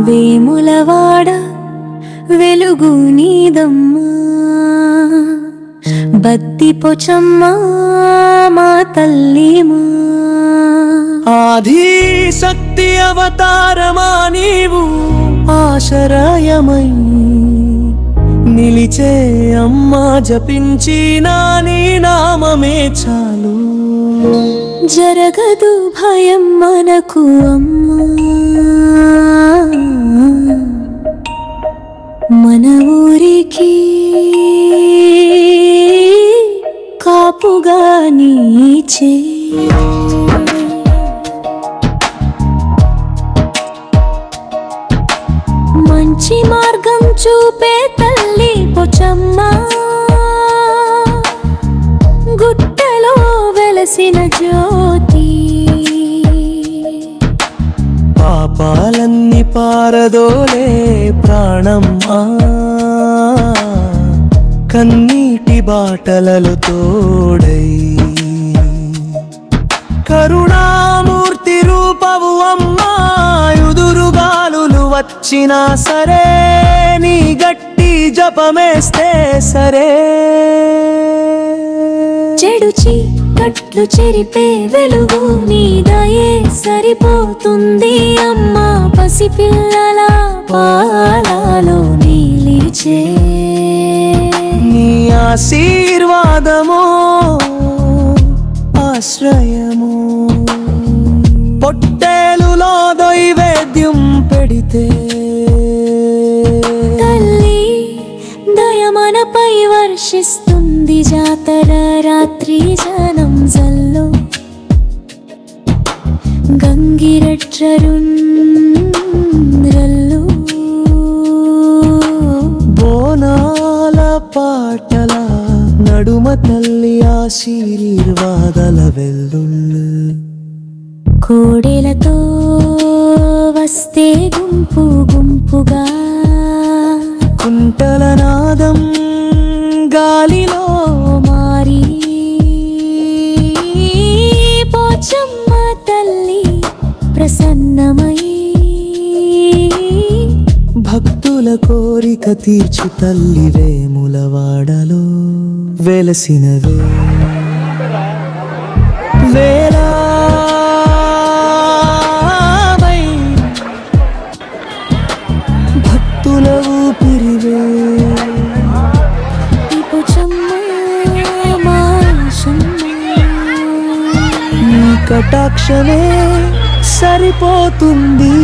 వేములవాడ వెలుగు నీదమ్మా, బత్తి పోచమ్మా మా తల్లిమా. ఆది శక్తి అవతారమా నీవు, ఆశరయమై నిలిచే అమ్మా, జపించిన నీ నామమే చాలు. జరగదు భయం మనకు అమ్మా, మన ఊరికి కాపుగా నీచే. మంచి మార్గం చూపే తల్లి పోచమ్మ, గుట్టలో వెలసిన జ్యోతి. పాపాలన్నీ పారదోలే ప్రాణమ్మా, కన్నీటి బాటలలో తోడై. కరుణామూర్తి రూపవు అమ్మా, ఎదురుగాలులు వచ్చినా సరే నీ గట్టి జపమేస్తే సరే. చెడు చీకట్లు చెరిపే వెలుగు నీదయే సరిపోతుంది అమ్మా, పసిపిల్లల పాలలో నిలిచే. నీ ఆశీర్వాదమో ఆశ్రయమో, పొట్టేలులో దైవేద్యం పెడితే. తల్లి దయ మనపై వర్షిస్తుంది, జాతర రాత్రి జనం జల్లు. గంగిరెట్రరుంద్రల్లు బోనాల పాటల నడుమ తల్లి ఆశీర్వాదల వెల్లుళ్ళు. కోడెలతో వస్తే గుంపు గుంపుగా, కుంటల నాదం గాలిలో మారి. పోచమ్మ తల్లి ప్రసన్నమై, భక్తుల కోరిక తీర్చు తల్లి వేములవాడలో వెలసినవే. వేలామై భక్తుల ఊపిరివే. పోచమ్మ మా శమ్మ, నీ కటాక్షమే సరిపోతుంది.